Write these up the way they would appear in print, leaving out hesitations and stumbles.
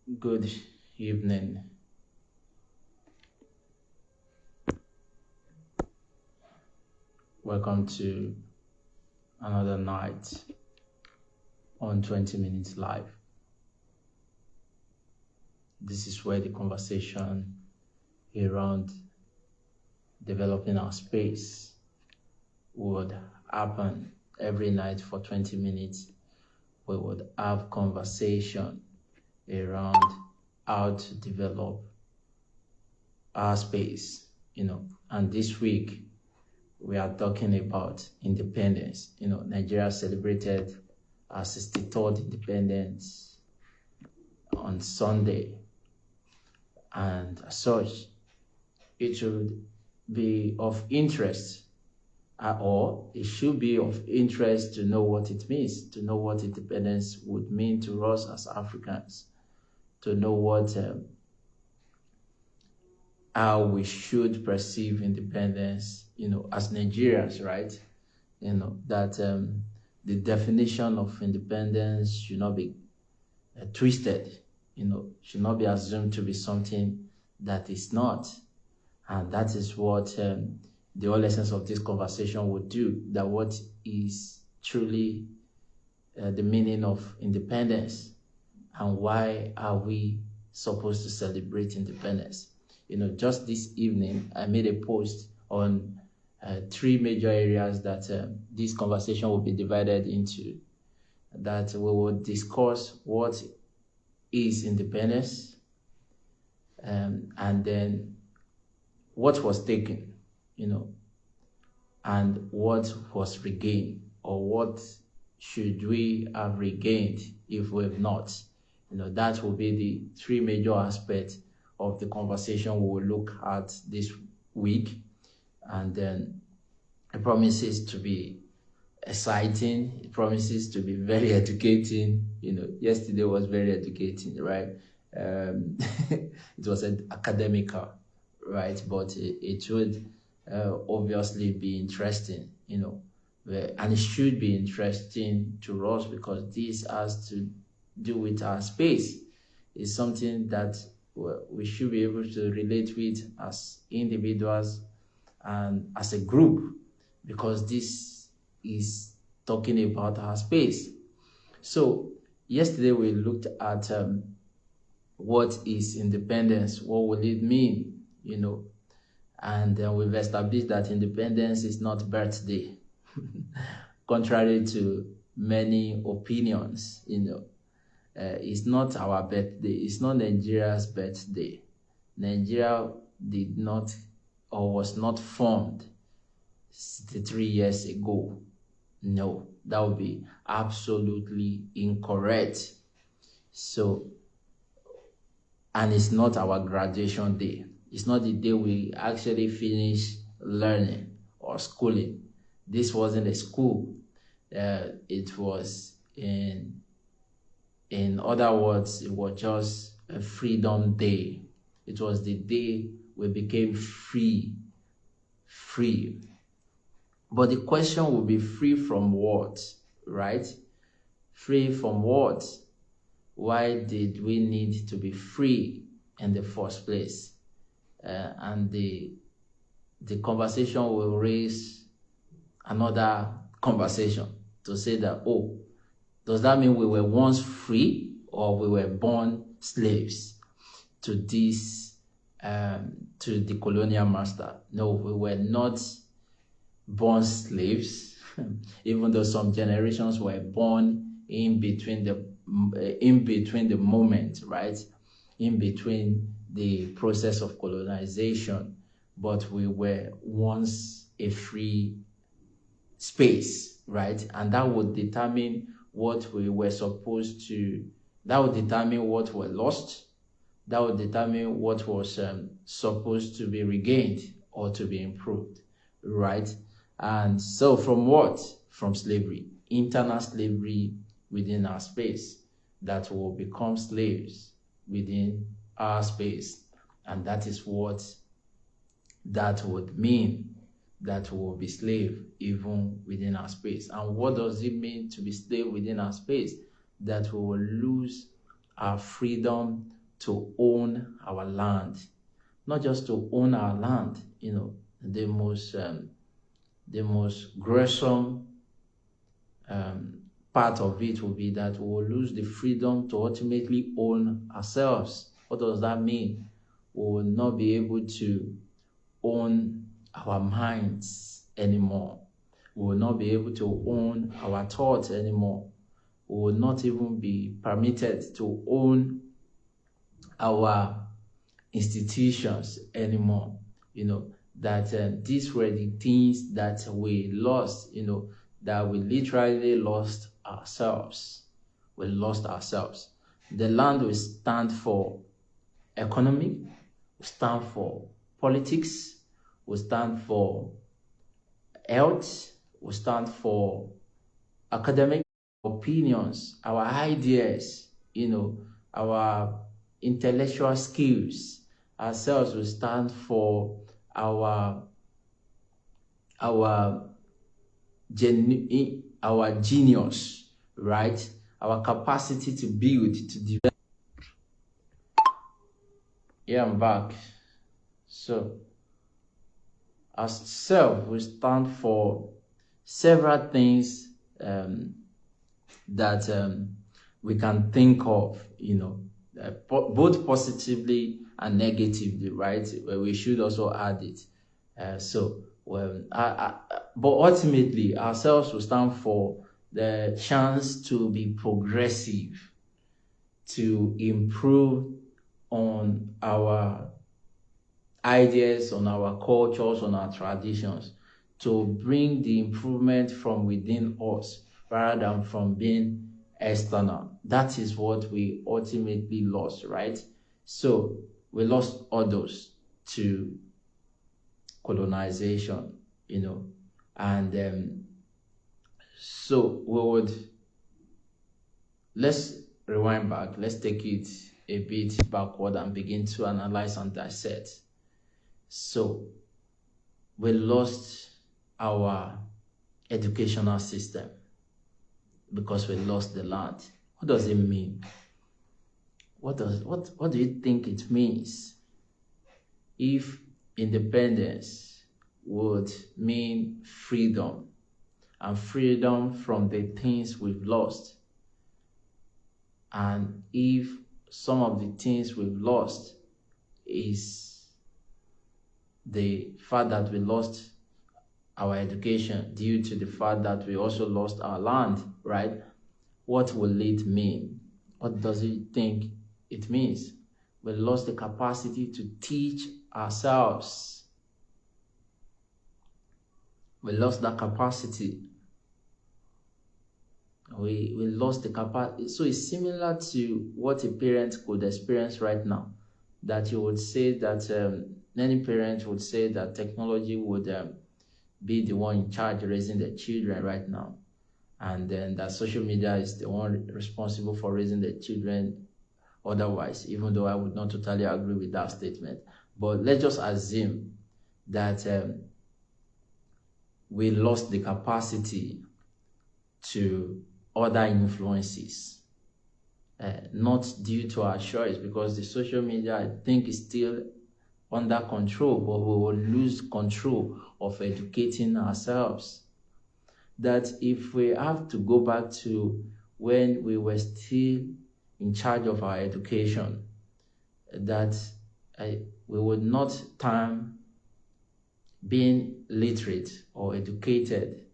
Good evening. Welcome to another night on 20 Minutes Live. This is where the conversation around developing our space would happen every night for 20 minutes. We would have conversation around how to develop our space, and this week we are talking about independence. Nigeria celebrated our 63rd independence on Sunday, and as such, it should be of interest, or it should be of interest to know what it means, to know what independence would mean to us as Africans, to know what how we should perceive independence, as Nigerians, right? That the definition of independence should not be twisted, should not be assumed to be something that is not. And that is what the whole essence of this conversation would do, that what is truly the meaning of independence, and why are we supposed to celebrate independence. Just this evening, I made a post on 3 major areas that this conversation will be divided into, that we will discuss what is independence, and then what was taken, and what was regained, or what should we have regained if we have not. That will be the 3 major aspects of the conversation we will look at this week. And then it promises to be exciting. It promises to be very educating. Yesterday was very educating, right? It was academical, right? But it would obviously be interesting, and it should be interesting to us, because this has to do with our space. It's something that we should be able to relate with as individuals and as a group, because this is talking about our space. So yesterday we looked at what is independence, what will it mean, and we've established that independence is not birthday, contrary to many opinions. It's not our birthday. It's not Nigeria's birthday. Nigeria did not, or was not formed 63 years ago. No, that would be absolutely incorrect. So, and it's not our graduation day. It's not the day we actually finish learning or schooling. This wasn't a school. It was in other words, it was just a freedom day. It was the day we became free. But the question will be, free from what, right? Free from what? Why did we need to be free in the first place? And the conversation will raise another conversation to say that, does that mean we were once free, or we were born slaves to this, to the colonial master? No, we were not born slaves, even though some generations were born in between the moment, right? In between the process of colonization, but we were once a free space, right? And that would determine what we were supposed to, that would determine what were lost, that would determine what was supposed to be regained or to be improved, right? And so from what? From slavery, internal slavery within our space, that will become slaves within our space. And that is what that would mean, that will be slave even within our space. And what does it mean to be slave within our space? That we will lose our freedom to own our land, not just to own our land. The most gruesome part of it will be that we will lose the freedom to ultimately own ourselves. What does that mean? We will not be able to own our minds anymore. We will not be able to own our thoughts anymore. We will not even be permitted to own our institutions anymore. That these were the things that we lost, that we literally lost ourselves. We lost ourselves. The land will stand for economy, will stand for politics, will stand for health, will stand for academic opinions, our ideas, our intellectual skills. Ourselves will stand for our genius, right? Our capacity to build, to develop. Yeah, I'm back. So, as self will stand for several things that we can think of, both positively and negatively, right? We should also add it. But ultimately, ourselves will stand for the chance to be progressive, to improve on our ideas, on our cultures, on our traditions, to bring the improvement from within us rather than from being external. That is what we ultimately lost, right? So we lost all those to colonization, and so let's rewind back. Let's take it a bit backward and begin to analyze and dissect. So we lost our educational system because we lost the land. What does it mean? What do you think it means if independence would mean freedom, and freedom from the things we've lost? And if some of the things we've lost is the fact that we lost our education due to the fact that we also lost our land, right? What will it mean? What does it think it means? We lost the capacity to teach ourselves. We lost that capacity. We lost the capacity. So it's similar to what a parent could experience right now. That you would say that many parents would say that technology would be the one in charge raising their children right now, and then that social media is the one responsible for raising their children otherwise, even though I would not totally agree with that statement. But let's just assume that we lost the capacity to other influences, not due to our choice, because the social media, I think, is still under control, but we will lose control of educating ourselves. That if we have to go back to when we were still in charge of our education, that we would not term being literate or educated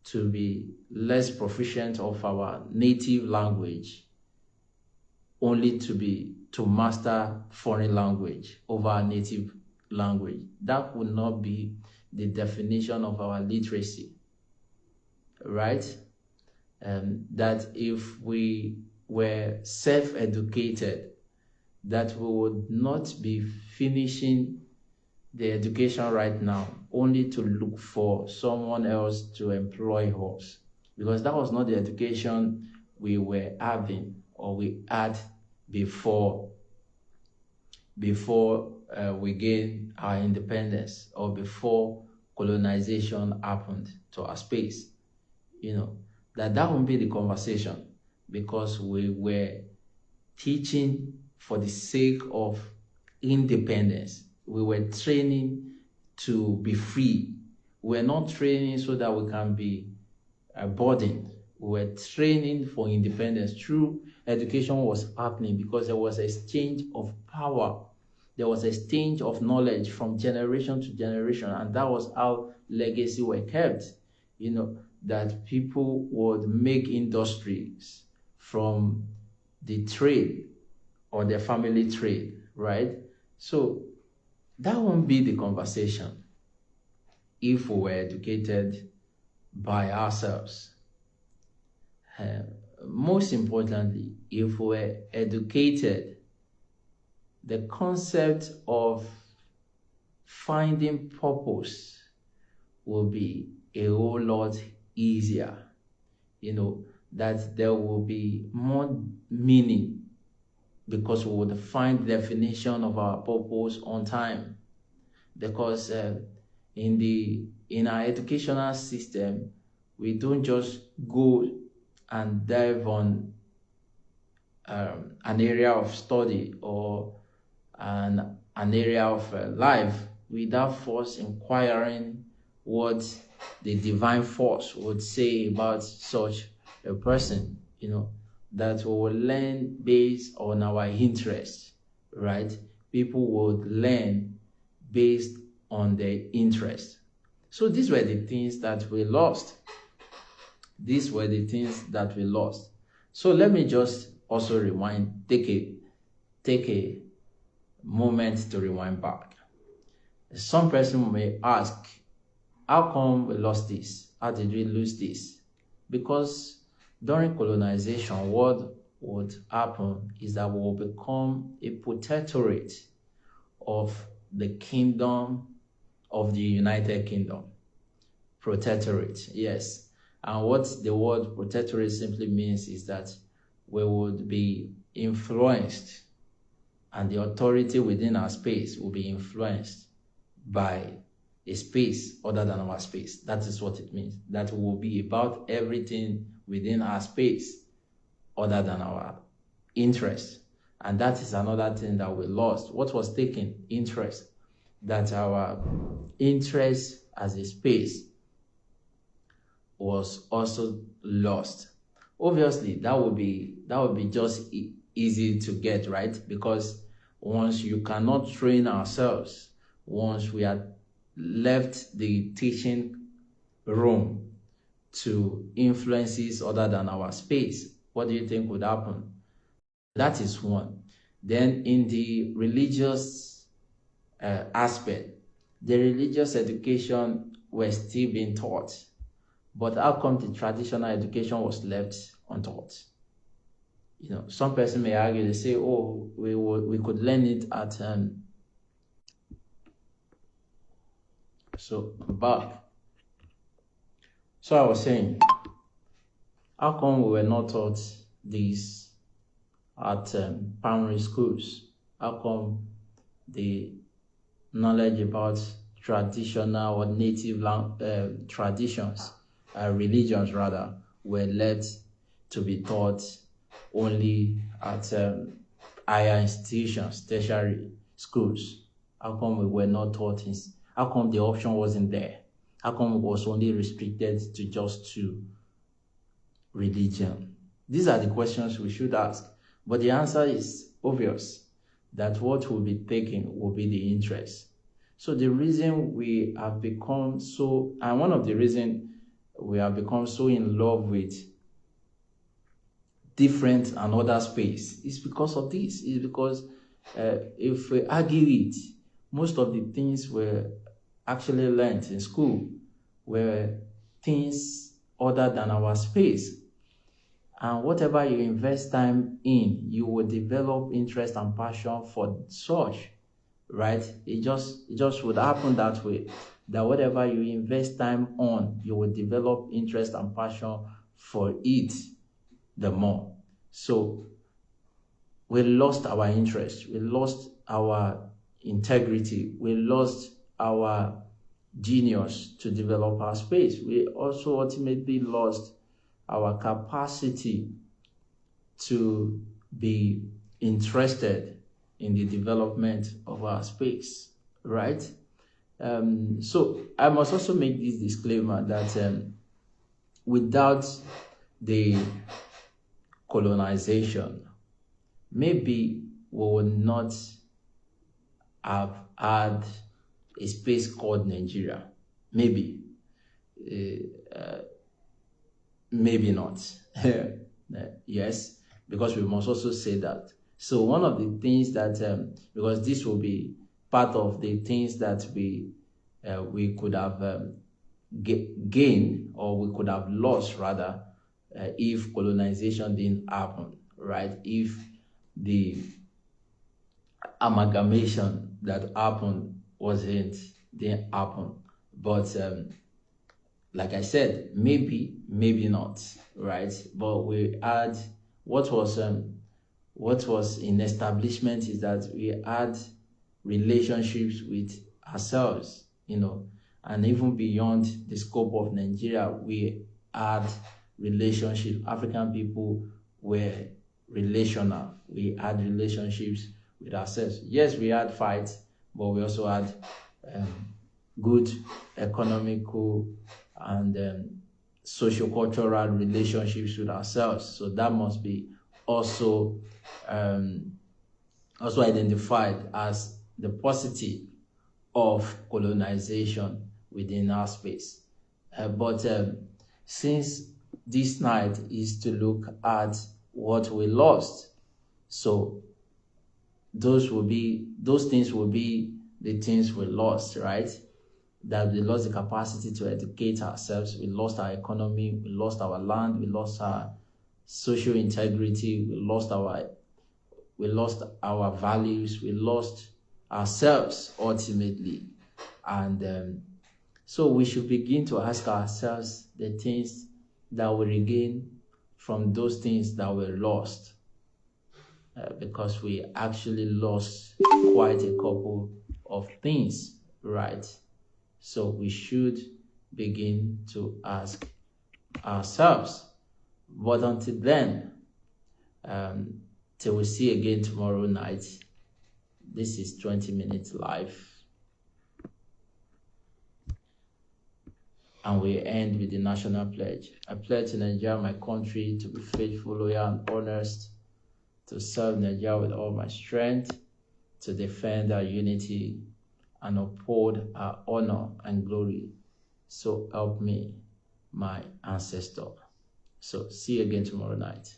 to be less proficient of our native language, only to master foreign language over our native language. That would not be the definition of our literacy, right? That if we were self-educated, that we would not be finishing the education right now only to look for someone else to employ us, because that was not the education we were having or we had before we gained our independence, or before colonization happened to our space. That won't be the conversation, because we were teaching for the sake of independence. We were training to be free. We were not training so that we can be burdened. We were training for independence. True education was happening because there was an exchange of power. There was an exchange of knowledge from generation to generation, and that was how legacy were kept. That people would make industries from the trade or their family trade, right? So that won't be the conversation if we were educated by ourselves. Most importantly, if we were educated, the concept of finding purpose will be a whole lot easier. That there will be more meaning because we would find definition of our purpose on time. Because in our educational system, we don't just go and dive on an area of study or an area of life without first inquiring what the divine force would say about such a person, that we will learn based on our interests, right? People would learn based on their interest. So these were the things that we lost. These were the things that we lost. So let me just also rewind, take a moment to rewind back. Some person may ask, how come we lost this? How did we lose this? Because during colonization, what would happen is that we will become a protectorate of the kingdom of the United Kingdom. Protectorate, yes. And what the word protectorate simply means is that we would be influenced, and the authority within our space will be influenced by a space other than our space. That is what it means. That will be about everything within our space other than our interest. And that is another thing that we lost. What was taken? Interest. That our interest as a space was also lost. Obviously, that would be just easy to get, right? Because once you cannot train ourselves, once we are left the teaching room to influences other than our space, what do you think would happen? That is one. Then in the religious aspect, the religious education was still being taught. But how come the traditional education was left untaught? Some person may argue, they say, oh, we could learn it at so back. So I was saying, how come we were not taught this at primary schools? How come the knowledge about traditional or native traditions, religions rather, were left to be taught only at higher institutions, tertiary schools? How come we were not taught? How come the option wasn't there? How come it was only restricted to just two? Religion. These are the questions we should ask. But the answer is obvious, that what will be taken will be the interest. So the reason we have become so, and one of the reasons we have become so in love with different and other space is because of this. Is because if we argue it, most of the things were actually learned in school were things other than our space. And whatever you invest time in, you will develop interest and passion for such, right? It just would happen that way. That whatever you invest time on, you will develop interest and passion for it the more. So we lost our interest, we lost our integrity, we lost our genius to develop our space. We also ultimately lost our capacity to be interested in the development of our space, right? So I must also make this disclaimer that without the colonization, maybe we would not have had a space called Nigeria. Maybe. Maybe not. Yes, because we must also say that. So one of the things that, because this will be part of the things that we could have gained, or we could have lost rather, if colonization didn't happen, right? If the amalgamation that happened didn't happen. But like I said, maybe not, right? But we had what was in establishment is that we had relationships with ourselves, and even beyond the scope of Nigeria, we had relationships. African people were relational. We had relationships with ourselves. Yes, we had fights, but we also had good economical and socio-cultural relationships with ourselves. So that must be also identified as the positive of colonization within our space. But since this night is to look at what we lost, so those things will be the things we lost, right? That we lost the capacity to educate ourselves, we lost our economy, we lost our land, we lost our social integrity, we lost our values, we lost ourselves ultimately. And so we should begin to ask ourselves the things that we regain from those things that were lost, because we actually lost quite a couple of things, right? So we should begin to ask ourselves. But until then, till we see again tomorrow night, this is 20 Minutes Live. And we end with the national pledge. I pledge to Nigeria, my country, to be faithful, loyal, and honest, to serve Nigeria with all my strength, to defend our unity, and uphold our honor and glory. So help me, my ancestor. So see you again tomorrow night.